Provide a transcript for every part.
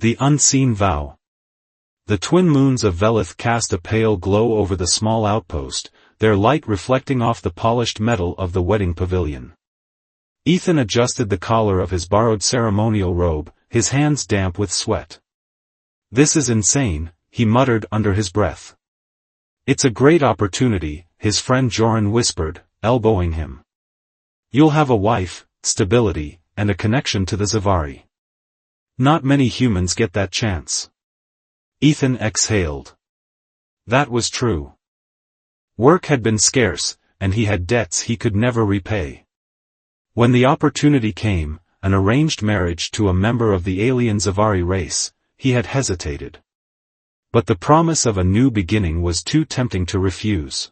The unseen vow. The twin moons of Velith cast a pale glow over the small outpost, their light reflecting off the polished metal of the wedding pavilion. Ethan adjusted the collar of his borrowed ceremonial robe, his hands damp with sweat. "This is insane," he muttered under his breath. "It's a great opportunity," his friend Joran whispered, elbowing him. "You'll have a wife, stability, and a connection to the Zavari. Not many humans get that chance." Ethan exhaled. That was true. Work had been scarce, and he had debts he could never repay. When the opportunity came, an arranged marriage to a member of the alien Zavari race, he had hesitated. But the promise of a new beginning was too tempting to refuse.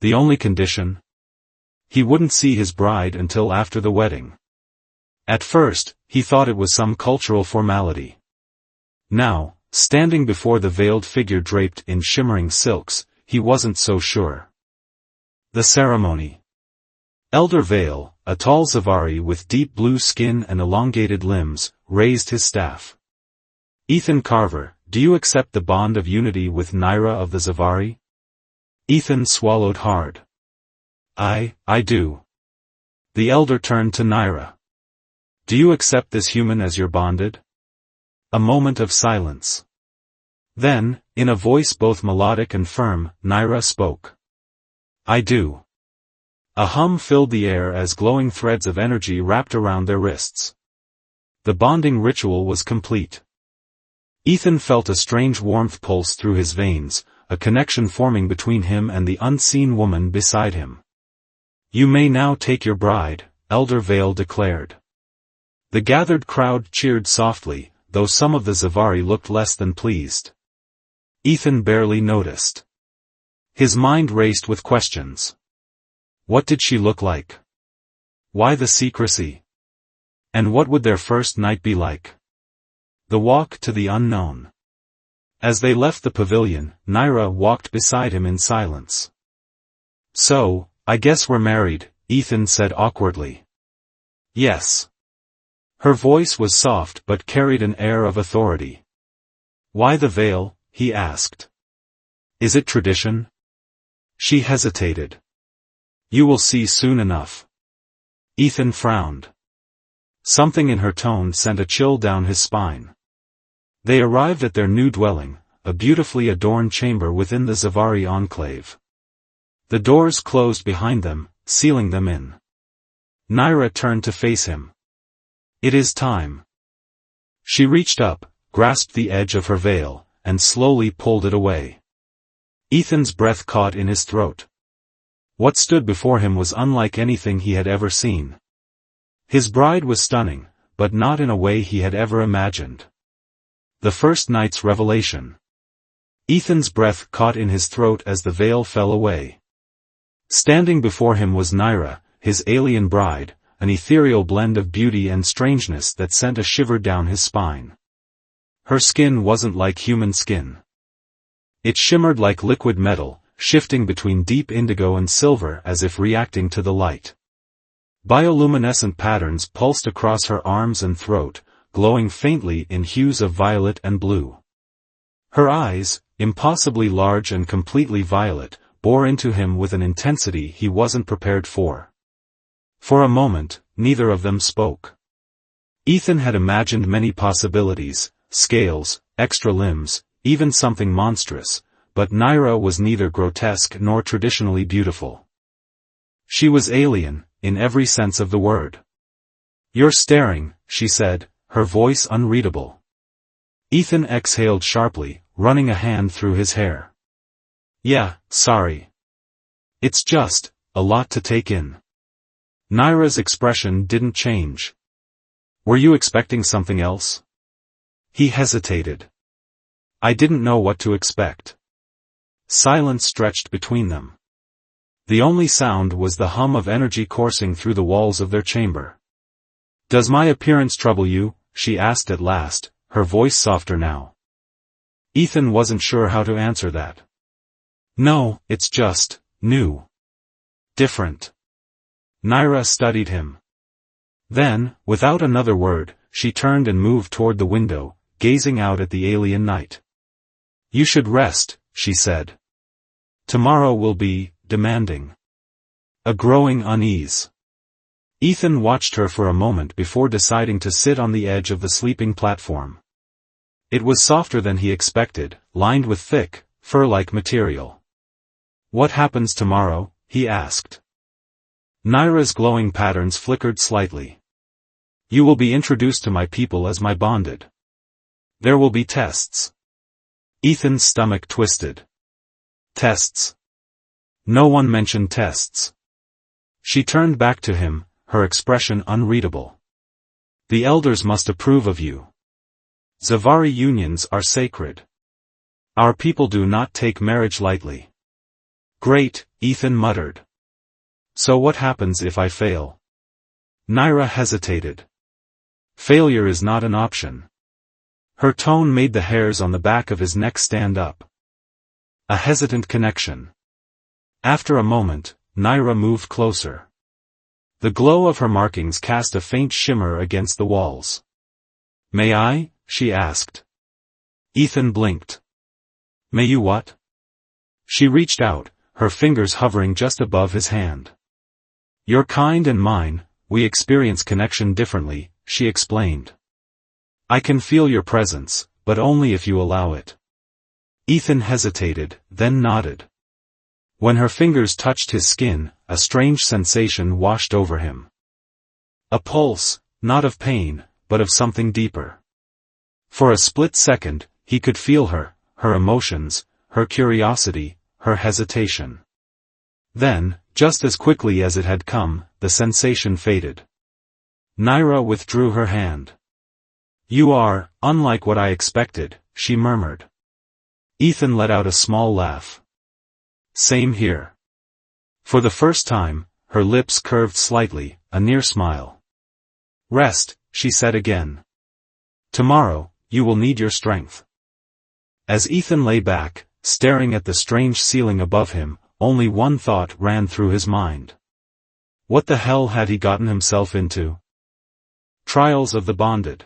The only condition? He wouldn't see his bride until after the wedding. At first, he thought it was some cultural formality. Now, standing before the veiled figure draped in shimmering silks, he wasn't so sure. The ceremony. Elder Vale, a tall Zavari with deep blue skin and elongated limbs, raised his staff. "Ethan Carver, do you accept the bond of unity with Naira of the Zavari?" Ethan swallowed hard. I do." The elder turned to Naira. "Do you accept this human as your bonded?" A moment of silence. Then, in a voice both melodic and firm, Naira spoke. "I do." A hum filled the air as glowing threads of energy wrapped around their wrists. The bonding ritual was complete. Ethan felt a strange warmth pulse through his veins, a connection forming between him and the unseen woman beside him. "You may now take your bride," Elder Vale declared. The gathered crowd cheered softly, though some of the Zavari looked less than pleased. Ethan barely noticed. His mind raced with questions. What did she look like? Why the secrecy? And what would their first night be like? The walk to the unknown. As they left the pavilion, Naira walked beside him in silence. "So, I guess we're married," Ethan said awkwardly. "Yes." Her voice was soft but carried an air of authority. "Why the veil?" he asked. "Is it tradition?" She hesitated. "You will see soon enough." Ethan frowned. Something in her tone sent a chill down his spine. They arrived at their new dwelling, a beautifully adorned chamber within the Zavari enclave. The doors closed behind them, sealing them in. Naira turned to face him. "It is time." She reached up, grasped the edge of her veil, and slowly pulled it away. Ethan's breath caught in his throat. What stood before him was unlike anything he had ever seen. His bride was stunning, but not in a way he had ever imagined. The first night's revelation. Ethan's breath caught in his throat as the veil fell away. Standing before him was Naira, his alien bride, an ethereal blend of beauty and strangeness that sent a shiver down his spine. Her skin wasn't like human skin. It shimmered like liquid metal, shifting between deep indigo and silver as if reacting to the light. Bioluminescent patterns pulsed across her arms and throat, glowing faintly in hues of violet and blue. Her eyes, impossibly large and completely violet, bore into him with an intensity he wasn't prepared for. For a moment, neither of them spoke. Ethan had imagined many possibilities, scales, extra limbs, even something monstrous, but Naira was neither grotesque nor traditionally beautiful. She was alien, in every sense of the word. "You're staring," she said, her voice unreadable. Ethan exhaled sharply, running a hand through his hair. "Yeah, sorry. It's just, a lot to take in." Naira's expression didn't change. "Were you expecting something else?" He hesitated. "I didn't know what to expect." Silence stretched between them. The only sound was the hum of energy coursing through the walls of their chamber. "Does my appearance trouble you?" she asked at last, her voice softer now. Ethan wasn't sure how to answer that. "No, it's just, new. Different." Naira studied him. Then, without another word, she turned and moved toward the window, gazing out at the alien night. "You should rest," she said. "Tomorrow will be demanding." A growing unease. Ethan watched her for a moment before deciding to sit on the edge of the sleeping platform. It was softer than he expected, lined with thick, fur-like material. "What happens tomorrow?" he asked. Naira's glowing patterns flickered slightly. "You will be introduced to my people as my bonded. There will be tests." Ethan's stomach twisted. Tests? No one mentioned tests. She turned back to him, her expression unreadable. "The elders must approve of you. Zavari unions are sacred. Our people do not take marriage lightly." "Great," Ethan muttered. "So what happens if I fail?" Naira hesitated. "Failure is not an option." Her tone made the hairs on the back of his neck stand up. A hesitant connection. After a moment, Naira moved closer. The glow of her markings cast a faint shimmer against the walls. "May I?" she asked. Ethan blinked. "May you what?" She reached out, her fingers hovering just above his hand. "Your kind and mine, we experience connection differently," she explained. "I can feel your presence, but only if you allow it." Ethan hesitated, then nodded. When her fingers touched his skin, a strange sensation washed over him. A pulse, not of pain, but of something deeper. For a split second, he could feel her emotions, her curiosity, her hesitation. Then, just as quickly as it had come, the sensation faded. Naira withdrew her hand. "You are, unlike what I expected," she murmured. Ethan let out a small laugh. "Same here." For the first time, her lips curved slightly, a near smile. "Rest," she said again. "Tomorrow, you will need your strength." As Ethan lay back, staring at the strange ceiling above him, only one thought ran through his mind. What the hell had he gotten himself into? Trials of the bonded.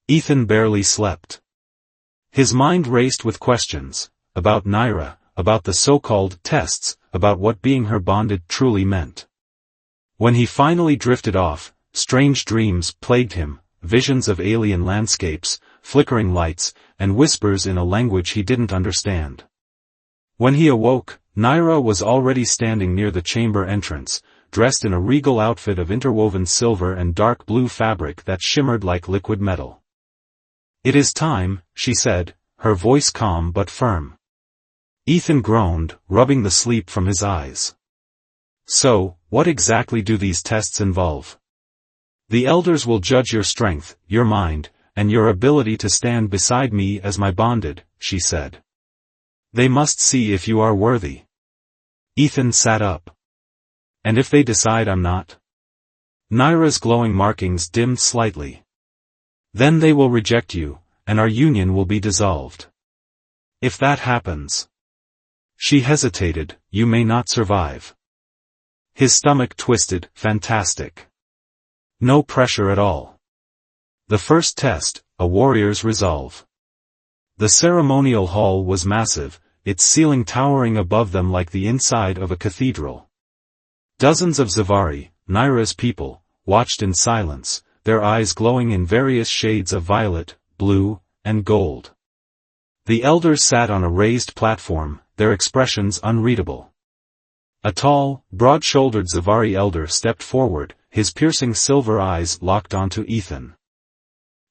Ethan barely slept. His mind raced with questions, about Naira, about the so-called tests, about what being her bonded truly meant. When he finally drifted off, strange dreams plagued him, visions of alien landscapes, flickering lights, and whispers in a language he didn't understand. When he awoke, Naira was already standing near the chamber entrance, dressed in a regal outfit of interwoven silver and dark blue fabric that shimmered like liquid metal. "It is time," she said, her voice calm but firm. Ethan groaned, rubbing the sleep from his eyes. "So, what exactly do these tests involve?" "The elders will judge your strength, your mind, and your ability to stand beside me as my bonded," she said. "They must see if you are worthy." Ethan sat up. "And if they decide I'm not?" Naira's glowing markings dimmed slightly. "Then they will reject you, and our union will be dissolved." "If that happens..." She hesitated, "You may not survive." His stomach twisted. Fantastic. No pressure at all. The first test, a warrior's resolve. The ceremonial hall was massive, its ceiling towering above them like the inside of a cathedral. Dozens of Zavari, Naira's people, watched in silence, their eyes glowing in various shades of violet, blue, and gold. The elders sat on a raised platform, their expressions unreadable. A tall, broad-shouldered Zavari elder stepped forward, his piercing silver eyes locked onto Ethan.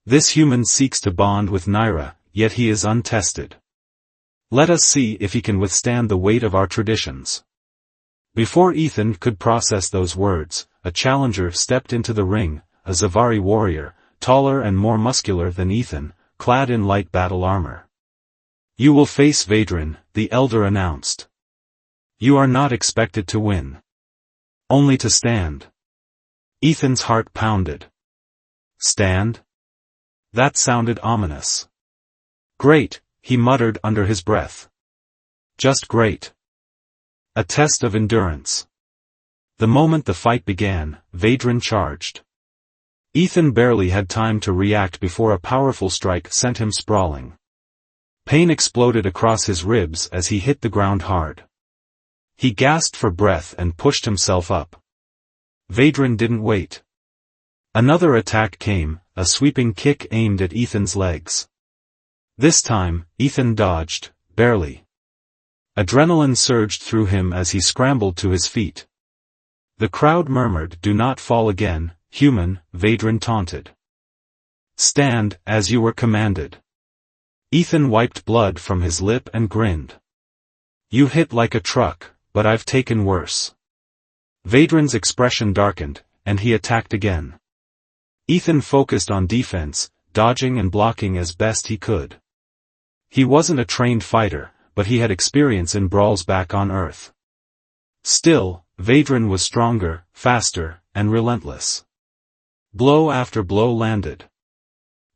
"This human seeks to bond with Naira, yet he is untested. Let us see if he can withstand the weight of our traditions." Before Ethan could process those words, a challenger stepped into the ring, a Zavari warrior, taller and more muscular than Ethan, clad in light battle armor. "You will face Vadran," the elder announced. "You are not expected to win. Only to stand." Ethan's heart pounded. Stand? That sounded ominous. "Great," he muttered under his breath. "Just great. A test of endurance." The moment the fight began, Vadran charged. Ethan barely had time to react before a powerful strike sent him sprawling. Pain exploded across his ribs as he hit the ground hard. He gasped for breath and pushed himself up. Vadran didn't wait. Another attack came, a sweeping kick aimed at Ethan's legs. This time, Ethan dodged, barely. Adrenaline surged through him as he scrambled to his feet. The crowd murmured, "Do not fall again, human," Vadran taunted. "Stand, as you were commanded." Ethan wiped blood from his lip and grinned. "You hit like a truck, but I've taken worse." Vadran's expression darkened, and he attacked again. Ethan focused on defense, dodging and blocking as best he could. He wasn't a trained fighter, but he had experience in brawls back on Earth. Still, Vadran was stronger, faster, and relentless. Blow after blow landed.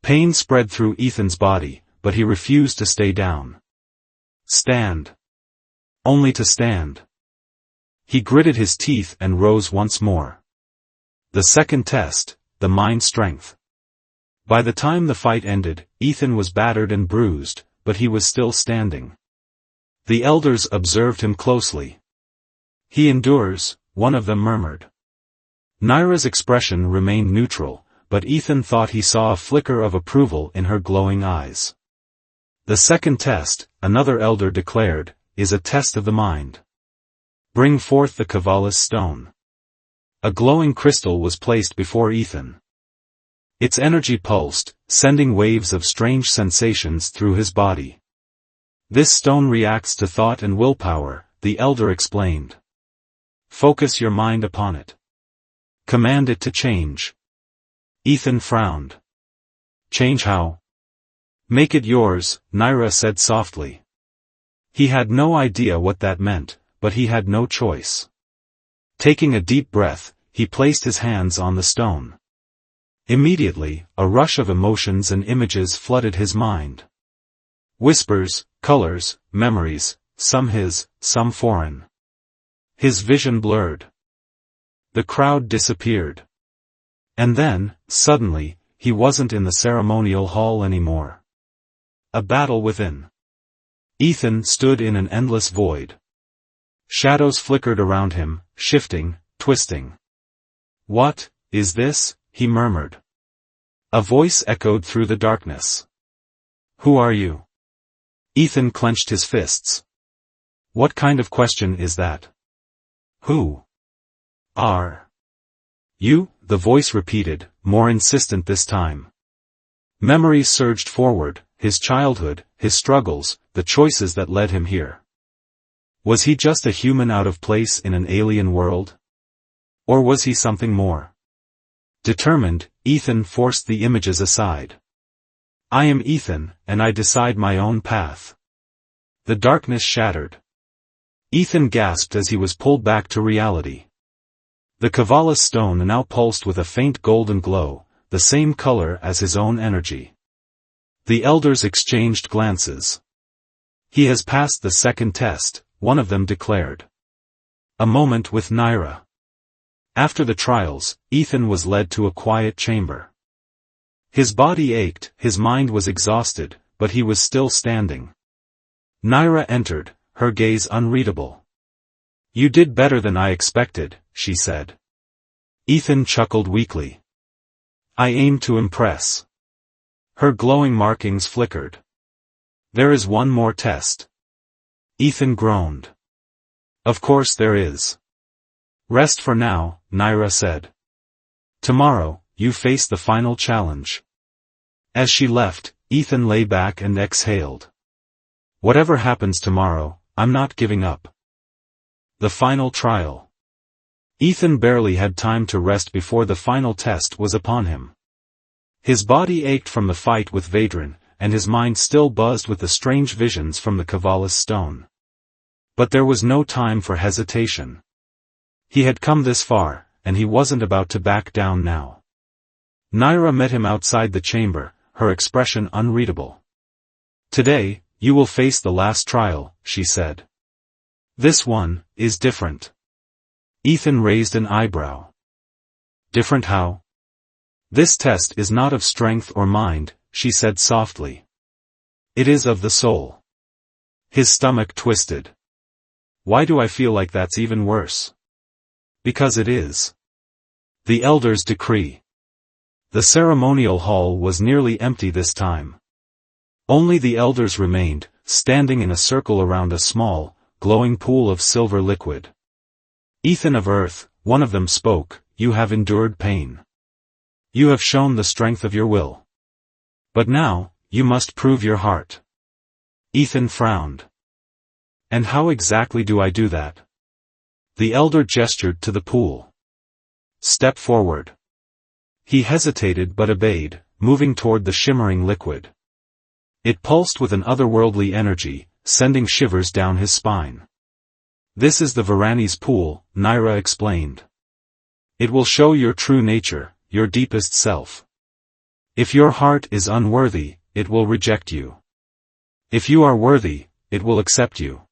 Pain spread through Ethan's body, but he refused to stay down. Stand. Only to stand. He gritted his teeth and rose once more. The second test, the mind strength. By the time the fight ended, Ethan was battered and bruised, but he was still standing. The elders observed him closely. "He endures," one of them murmured. Naira's expression remained neutral, but Ethan thought he saw a flicker of approval in her glowing eyes. "The second test," another elder declared, "is a test of the mind. Bring forth the Kavalis stone." A glowing crystal was placed before Ethan. Its energy pulsed, sending waves of strange sensations through his body. "This stone reacts to thought and willpower," the elder explained. "Focus your mind upon it. Command it to change." Ethan frowned. "Change how?" "Make it yours," Naira said softly. He had no idea what that meant, but he had no choice. Taking a deep breath, he placed his hands on the stone. Immediately, a rush of emotions and images flooded his mind. Whispers, colors, memories, some his, some foreign. His vision blurred. The crowd disappeared. And then, suddenly, he wasn't in the ceremonial hall anymore. A battle within. Ethan stood in an endless void. Shadows flickered around him, shifting, twisting. "What is this?" he murmured. A voice echoed through the darkness. "Who are you?" Ethan clenched his fists. "What kind of question is that? Who are you?" the voice repeated, more insistent this time. Memories surged forward, his childhood, his struggles, the choices that led him here. Was he just a human out of place in an alien world? Or was he something more? Determined, Ethan forced the images aside. "I am Ethan, and I decide my own path." The darkness shattered. Ethan gasped as he was pulled back to reality. The Kavalis stone now pulsed with a faint golden glow, the same color as his own energy. The elders exchanged glances. "He has passed the second test," one of them declared. A moment with Naira. After the trials, Ethan was led to a quiet chamber. His body ached, his mind was exhausted, but he was still standing. Naira entered, her gaze unreadable. "You did better than I expected," she said. Ethan chuckled weakly. "I aim to impress." Her glowing markings flickered. "There is one more test." Ethan groaned. "Of course there is." "Rest for now," Naira said. "Tomorrow, you face the final challenge." As she left, Ethan lay back and exhaled. "Whatever happens tomorrow, I'm not giving up." The final trial. Ethan barely had time to rest before the final test was upon him. His body ached from the fight with Vadran, and his mind still buzzed with the strange visions from the Kavalis stone. But there was no time for hesitation. He had come this far, and he wasn't about to back down now. Naira met him outside the chamber, her expression unreadable. "Today, you will face the last trial," she said. "This one is different." Ethan raised an eyebrow. "Different how?" This test is not of strength or mind, she said softly. It is of the soul. His stomach twisted. Why do I feel like that's even worse? Because it is. The Elder's decree. The ceremonial hall was nearly empty this time. Only the elders remained, standing in a circle around a small, glowing pool of silver liquid. Ethan of Earth, one of them spoke, you have endured pain. You have shown the strength of your will. But now, you must prove your heart. Ethan frowned. And how exactly do I do that? The elder gestured to the pool. Step forward. He hesitated but obeyed, moving toward the shimmering liquid. It pulsed with an otherworldly energy, sending shivers down his spine. This is the Varani's pool, Naira explained. It will show your true nature, your deepest self. If your heart is unworthy, it will reject you. If you are worthy, it will accept you.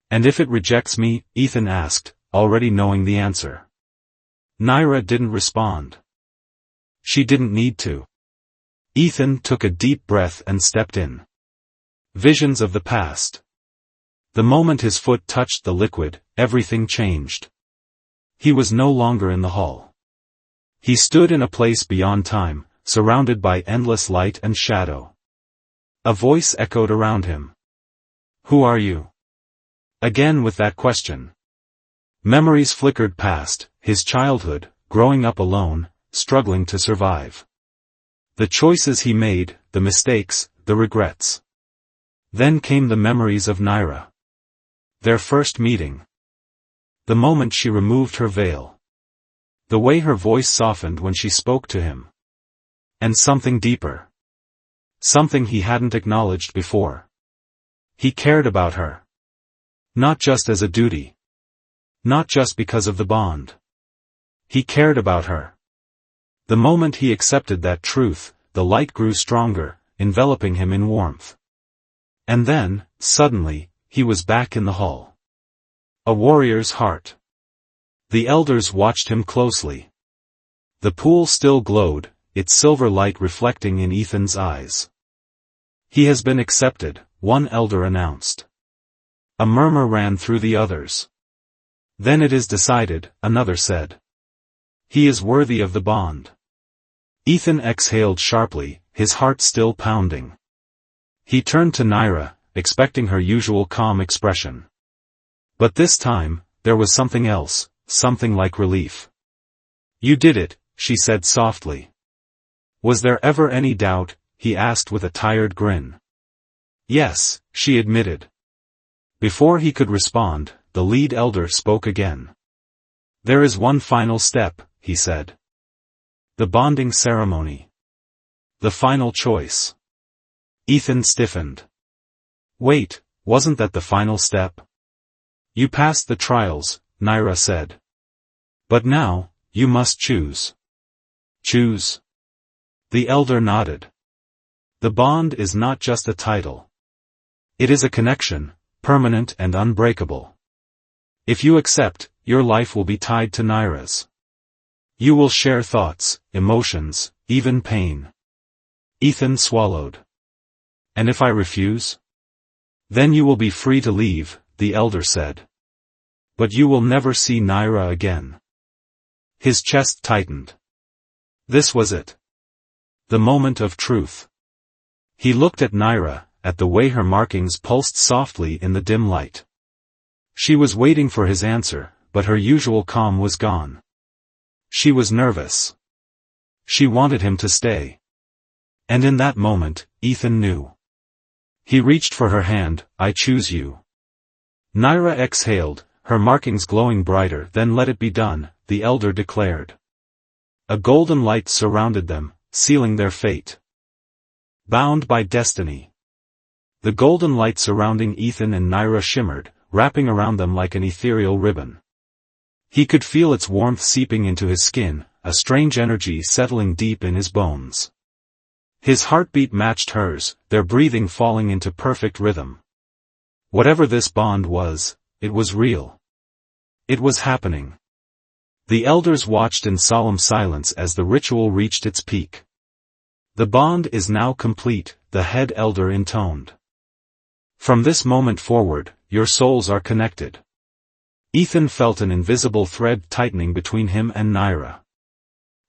And if it rejects me? Ethan asked, already knowing the answer. Naira didn't respond. She didn't need to. Ethan took a deep breath and stepped in. Visions of the past. The moment his foot touched the liquid, everything changed. He was no longer in the hall. He stood in a place beyond time, surrounded by endless light and shadow. A voice echoed around him. Who are you? Again with that question. Memories flickered past, his childhood, growing up alone, struggling to survive. The choices he made, the mistakes, the regrets. Then came the memories of Naira. Their first meeting. The moment she removed her veil. The way her voice softened when she spoke to him. And something deeper. Something he hadn't acknowledged before. He cared about her. Not just as a duty. Not just because of the bond. He cared about her. The moment he accepted that truth, the light grew stronger, enveloping him in warmth. And then, suddenly, he was back in the hall. A warrior's heart. The elders watched him closely. The pool still glowed, its silver light reflecting in Ethan's eyes. He has been accepted, one elder announced. A murmur ran through the others. Then it is decided, another said. He is worthy of the bond. Ethan exhaled sharply, his heart still pounding. He turned to Naira, expecting her usual calm expression. But this time, there was something else, something like relief. You did it, she said softly. Was there ever any doubt? He asked with a tired grin. Yes, she admitted. Before he could respond, the lead elder spoke again. There is one final step, he said. The bonding ceremony. The final choice. Ethan stiffened. Wait, wasn't that the final step? You passed the trials, Naira said. But now, you must choose. Choose. The elder nodded. The bond is not just a title. It is a connection, permanent and unbreakable. If you accept, your life will be tied to Naira's. You will share thoughts, emotions, even pain. Ethan swallowed. And if I refuse? Then you will be free to leave, the elder said. But you will never see Naira again. His chest tightened. This was it. The moment of truth. He looked at Naira, at the way her markings pulsed softly in the dim light. She was waiting for his answer, but her usual calm was gone. She was nervous. She wanted him to stay. And in that moment, Ethan knew. He reached for her hand. I choose you. Naira exhaled, her markings glowing brighter. Then let it be done, the elder declared. A golden light surrounded them, sealing their fate. Bound by destiny. The golden light surrounding Ethan and Naira shimmered, wrapping around them like an ethereal ribbon. He could feel its warmth seeping into his skin, a strange energy settling deep in his bones. His heartbeat matched hers, their breathing falling into perfect rhythm. Whatever this bond was, it was real. It was happening. The elders watched in solemn silence as the ritual reached its peak. "The bond is now complete," the head elder intoned. "From this moment forward, your souls are connected." Ethan felt an invisible thread tightening between him and Naira.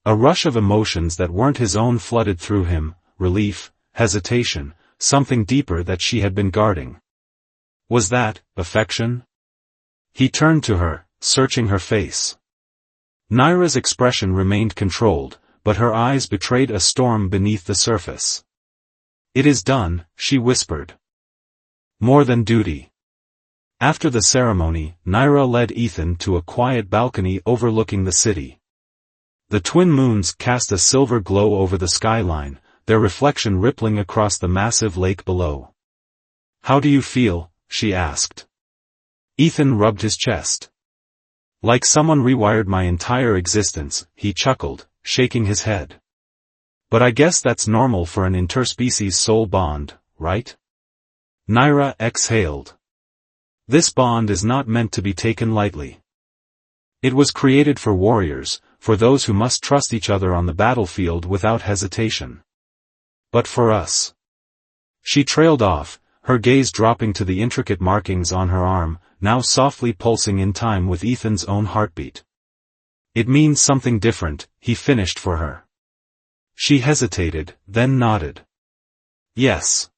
A rush of emotions that weren't his own flooded through him, relief, hesitation, something deeper that she had been guarding. Was that affection? He turned to her, searching her face. Naira's expression remained controlled, but her eyes betrayed a storm beneath the surface. "It is done," she whispered. "More than duty." After the ceremony, Naira led Ethan to a quiet balcony overlooking the city. The twin moons cast a silver glow over the skyline, their reflection rippling across the massive lake below. "How do you feel?" she asked. Ethan rubbed his chest. "Like someone rewired my entire existence," he chuckled, shaking his head. "But I guess that's normal for an interspecies soul bond, right?" Naira exhaled. "This bond is not meant to be taken lightly. It was created for warriors, for those who must trust each other on the battlefield without hesitation. But for us." She trailed off, her gaze dropping to the intricate markings on her arm, now softly pulsing in time with Ethan's own heartbeat. "It means something different," he finished for her. She hesitated, then nodded. "Yes."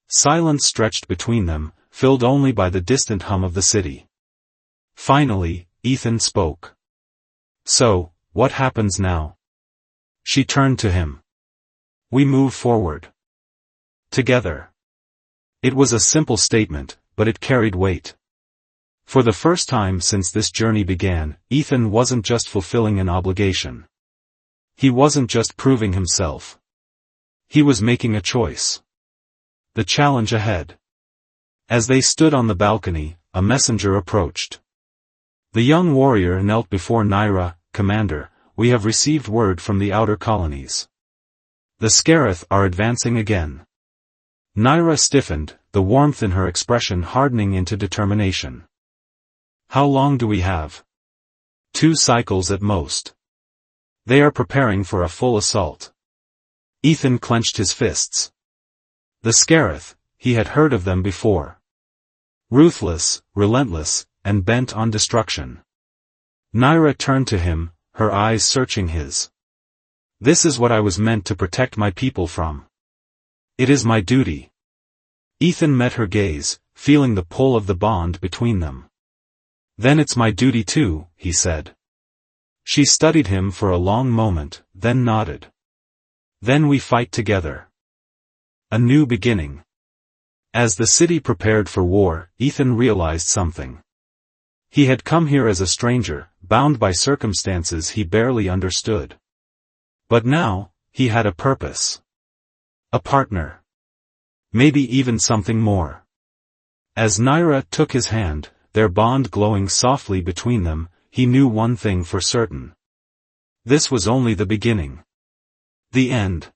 Silence stretched between them, filled only by the distant hum of the city. Finally, Ethan spoke. "So, what happens now?" She turned to him. "We move forward. Together." It was a simple statement, but it carried weight. For the first time since this journey began, Ethan wasn't just fulfilling an obligation. He wasn't just proving himself. He was making a choice. The challenge ahead. As they stood on the balcony, a messenger approached. The young warrior knelt before Naira. "Commander, we have received word from the outer colonies. The Scarith are advancing again." Naira stiffened, the warmth in her expression hardening into determination. "How long do we have?" "2 cycles at most. They are preparing for a full assault." Ethan clenched his fists. The Scarith, he had heard of them before. Ruthless, relentless, and bent on destruction. Naira turned to him, her eyes searching his. "This is what I was meant to protect my people from. It is my duty." Ethan met her gaze, feeling the pull of the bond between them. "Then it's my duty too," he said. She studied him for a long moment, then nodded. "Then we fight together. A new beginning." As the city prepared for war, Ethan realized something. He had come here as a stranger, bound by circumstances he barely understood. But now, he had a purpose. A partner. Maybe even something more. As Naira took his hand, their bond glowing softly between them, he knew one thing for certain. This was only the beginning. The end.